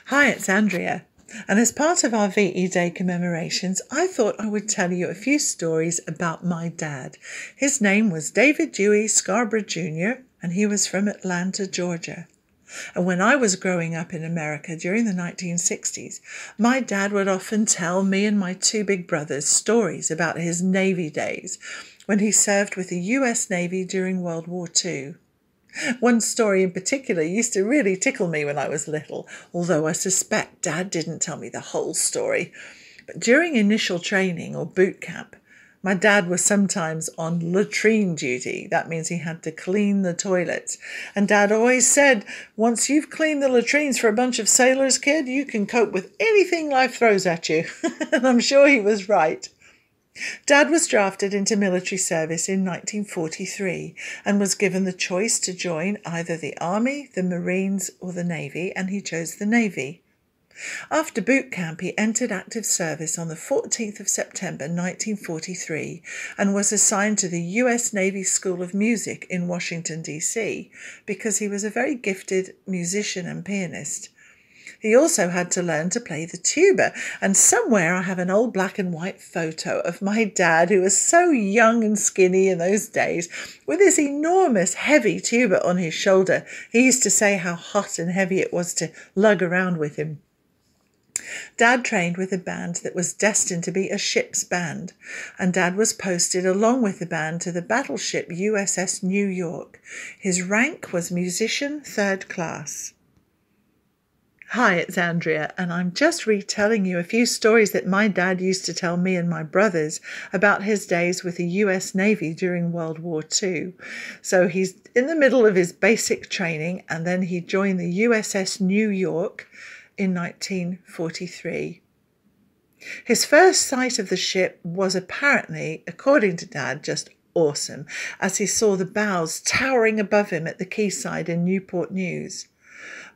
Hi, it's Andrea. And as part of our VE Day commemorations, I thought I would tell you a few stories about my dad. His name was David Dewey Scarborough Jr., and he was from Atlanta, Georgia. And when I was growing up in America during the 1960s, my dad would often tell me and my two big brothers stories about his Navy days when he served with the US Navy during World War II. One story in particular used to really tickle me when I was little, although I suspect Dad didn't tell me the whole story. But during initial training or boot camp, my dad was sometimes on latrine duty. That means he had to clean the toilets. And Dad always said, once you've cleaned the latrines for a bunch of sailors, kid, you can cope with anything life throws at you. And I'm sure he was right. Dad was drafted into military service in 1943 and was given the choice to join either the Army, the Marines or the Navy, and he chose the Navy. After boot camp, he entered active service on the 14th of September 1943 and was assigned to the US Navy School of Music in Washington, D.C. because he was a very gifted musician and pianist. He also had to learn to play the tuba, and somewhere I have an old black and white photo of my dad, who was so young and skinny in those days, with this enormous heavy tuba on his shoulder. He used to say how hot and heavy it was to lug around with him. Dad trained with a band that was destined to be a ship's band, and Dad was posted along with the band to the battleship USS New York. His rank was musician 3rd class. Hi, it's Andrea, and I'm just retelling you a few stories that my dad used to tell me and my brothers about his days with the US Navy during World War II. So he's in the middle of his basic training, and then he joined the USS New York in 1943. His first sight of the ship was apparently, according to Dad, just awesome, as he saw the bows towering above him at the quayside in Newport News.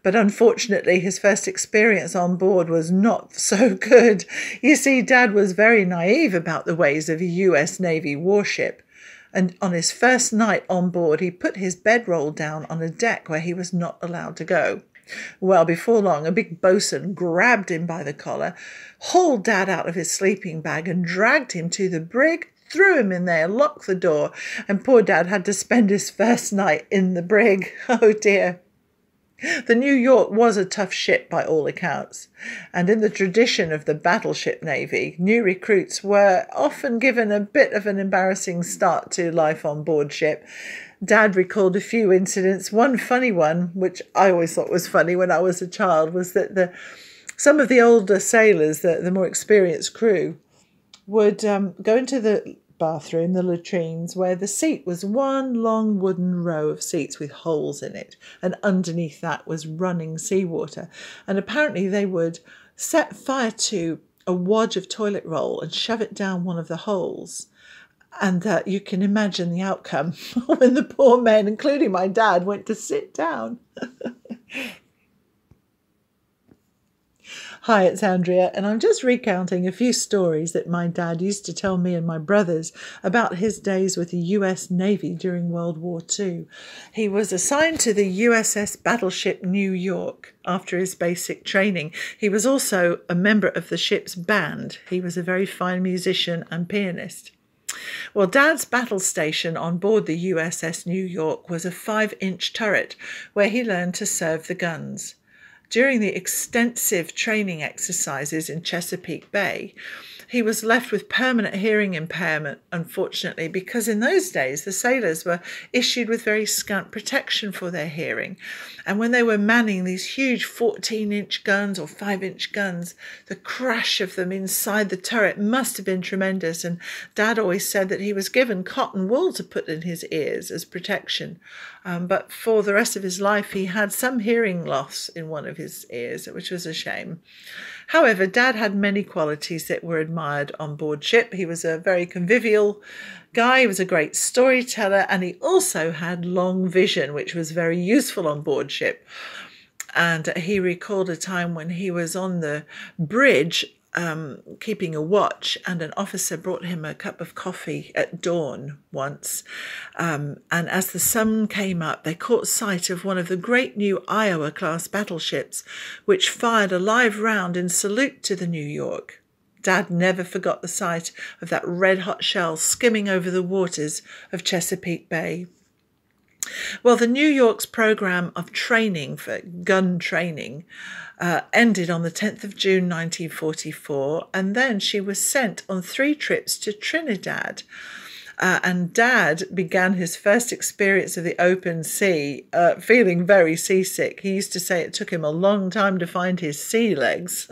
But unfortunately, his first experience on board was not so good. You see, Dad was very naive about the ways of a US Navy warship. And on his first night on board, he put his bedroll down on a deck where he was not allowed to go. Well, before long, a big bosun grabbed him by the collar, hauled Dad out of his sleeping bag and dragged him to the brig, threw him in there, locked the door, and poor Dad had to spend his first night in the brig. Oh dear. The New York was a tough ship by all accounts, and in the tradition of the battleship navy, new recruits were often given a bit of an embarrassing start to life on board ship. Dad recalled a few incidents. One funny one, which I always thought was funny when I was a child, was that some of the older sailors, the more experienced crew, would go into the bathroom, the latrines, where the seat was one long wooden row of seats with holes in it, and underneath that was running seawater. And apparently they would set fire to a wad of toilet roll and shove it down one of the holes. And you can imagine the outcome when the poor men, including my dad, went to sit down. Hi, it's Andrea, and I'm just recounting a few stories that my dad used to tell me and my brothers about his days with the US Navy during World War II. He was assigned to the USS battleship New York after his basic training. He was also a member of the ship's band. He was a very fine musician and pianist. Well, Dad's battle station on board the USS New York was a 5-inch turret where he learned to serve the guns. During the extensive training exercises in Chesapeake Bay, he was left with permanent hearing impairment, unfortunately, because in those days the sailors were issued with very scant protection for their hearing. And when they were manning these huge 14-inch guns or 5-inch guns, the crash of them inside the turret must have been tremendous. And Dad always said that he was given cotton wool to put in his ears as protection. But for the rest of his life, he had some hearing loss in one of his ears, which was a shame. However, Dad had many qualities that were admired on board ship. He was a very convivial guy, he was a great storyteller, and he also had long vision, which was very useful on board ship. And he recalled a time when he was on the bridge keeping a watch, and an officer brought him a cup of coffee at dawn once. And as the sun came up, they caught sight of one of the great new Iowa-class battleships, which fired a live round in salute to the New York. Dad never forgot the sight of that red-hot shell skimming over the waters of Chesapeake Bay. Well, the New York's program of training for gun training ended on the 10th of June 1944, and then she was sent on 3 trips to Trinidad. And Dad began his first experience of the open sea feeling very seasick. He used to say it took him a long time to find his sea legs.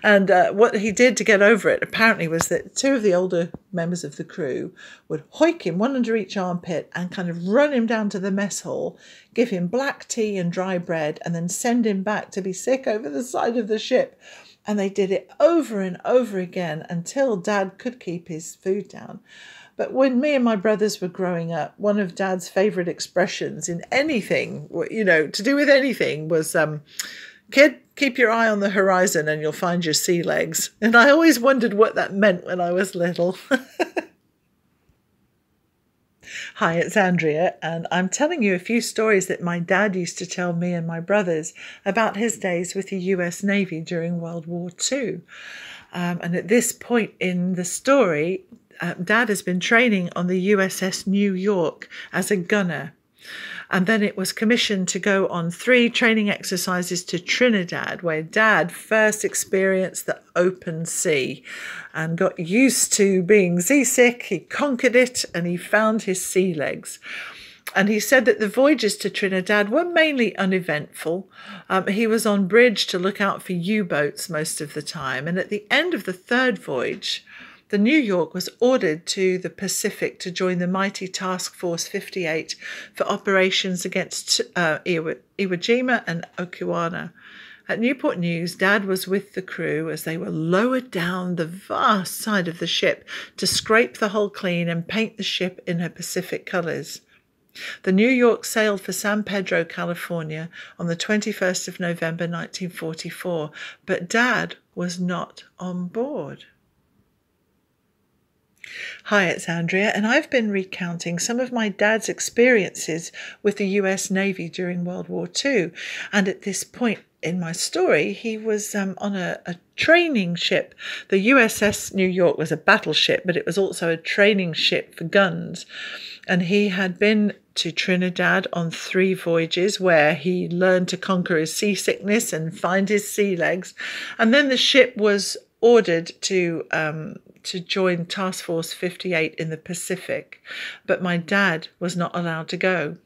And what he did to get over it, apparently, was that 2 of the older members of the crew would hoik him, one under each armpit, and kind of run him down to the mess hall, give him black tea and dry bread, and then send him back to be sick over the side of the ship. And they did it over and over again until Dad could keep his food down. But when me and my brothers were growing up, one of Dad's favourite expressions in anything, to do with anything, was, kid, keep your eye on the horizon and you'll find your sea legs. And I always wondered what that meant when I was little. Hi, it's Andrea, and I'm telling you a few stories that my dad used to tell me and my brothers about his days with the US Navy during World War II. And at this point in the story, Dad has been training on the USS New York as a gunner. And then it was commissioned to go on 3 training exercises to Trinidad, where Dad first experienced the open sea and got used to being seasick. He conquered it and he found his sea legs. And he said that the voyages to Trinidad were mainly uneventful. He was on bridge to look out for U-boats most of the time. And at the end of the 3rd voyage, the New York was ordered to the Pacific to join the mighty Task Force 58 for operations against Iwo Jima and Okinawa. At Newport News, Dad was with the crew as they were lowered down the vast side of the ship to scrape the hull clean and paint the ship in her Pacific colours. The New York sailed for San Pedro, California on the 21st of November 1944, but Dad was not on board. Hi, it's Andrea, and I've been recounting some of my dad's experiences with the US Navy during World War II. And at this point in my story, he was on a training ship. The USS New York was a battleship, but it was also a training ship for guns. And he had been to Trinidad on 3 voyages where he learned to conquer his seasickness and find his sea legs. And then the ship was ordered to join Task Force 58 in the Pacific, but my dad was not allowed to go.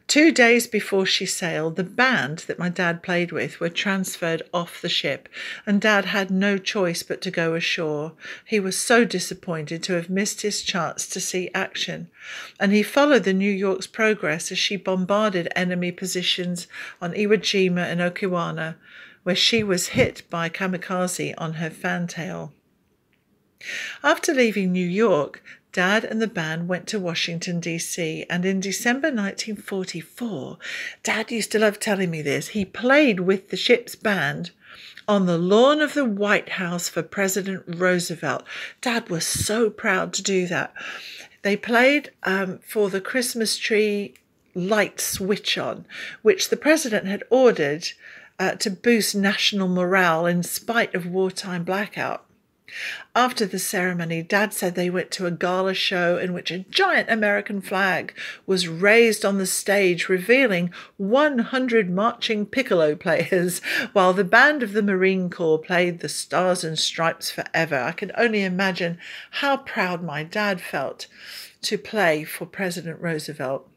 2 days before she sailed, the band that my dad played with were transferred off the ship, and Dad had no choice but to go ashore. He was so disappointed to have missed his chance to see action, and he followed the New York's progress as she bombarded enemy positions on Iwo Jima and Okinawa, where she was hit by kamikaze on her fantail. After leaving New York, Dad and the band went to Washington, D.C., and in December 1944, Dad used to love telling me this, he played with the ship's band on the lawn of the White House for President Roosevelt. Dad was so proud to do that. They played for the Christmas tree light switch on, which the president had ordered to boost national morale in spite of wartime blackout. After the ceremony, Dad said they went to a gala show in which a giant American flag was raised on the stage, revealing 100 marching piccolo players, while the band of the Marine Corps played the Stars and Stripes Forever. I can only imagine how proud my dad felt to play for President Roosevelt.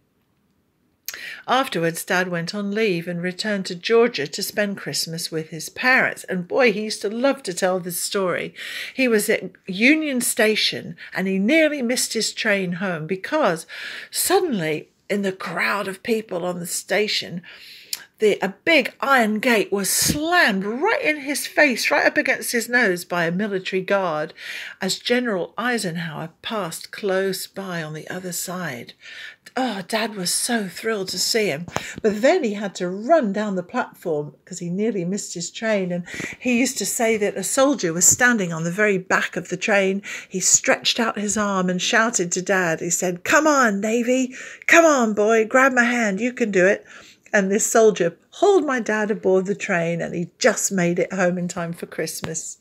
Afterwards, Dad went on leave and returned to Georgia to spend Christmas with his parents. And boy, he used to love to tell this story. He was at Union Station and he nearly missed his train home because suddenly, in the crowd of people on the station, a big iron gate was slammed right in his face, right up against his nose by a military guard as General Eisenhower passed close by on the other side. Oh, Dad was so thrilled to see him. But then he had to run down the platform because he nearly missed his train. And he used to say that a soldier was standing on the very back of the train. He stretched out his arm and shouted to Dad. He said, "Come on, Navy. Come on, boy. Grab my hand. You can do it." And this soldier hauled my dad aboard the train, and he just made it home in time for Christmas.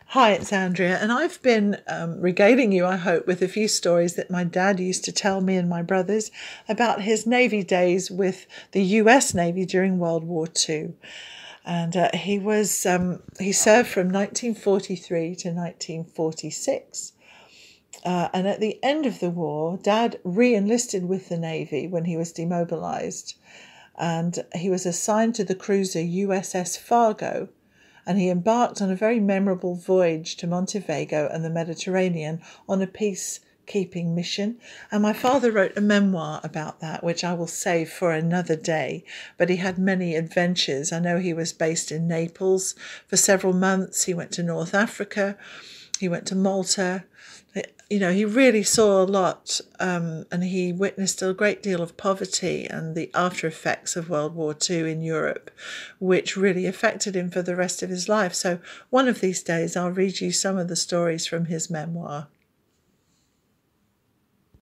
Hi, it's Andrea, and I've been regaling you, I hope, with a few stories that my dad used to tell me and my brothers about his Navy days with the US Navy during World War II. And he served from 1943 to 1946. And at the end of the war, Dad re-enlisted with the Navy when he was demobilised. And he was assigned to the cruiser USS Fargo. And he embarked on a very memorable voyage to Montevideo and the Mediterranean on a peacekeeping mission. And my father wrote a memoir about that, which I will save for another day. But he had many adventures. I know he was based in Naples for several months. He went to North Africa. He went to Malta. You know, he really saw a lot, and he witnessed a great deal of poverty and the after effects of World War II in Europe, which really affected him for the rest of his life. So one of these days I'll read you some of the stories from his memoir.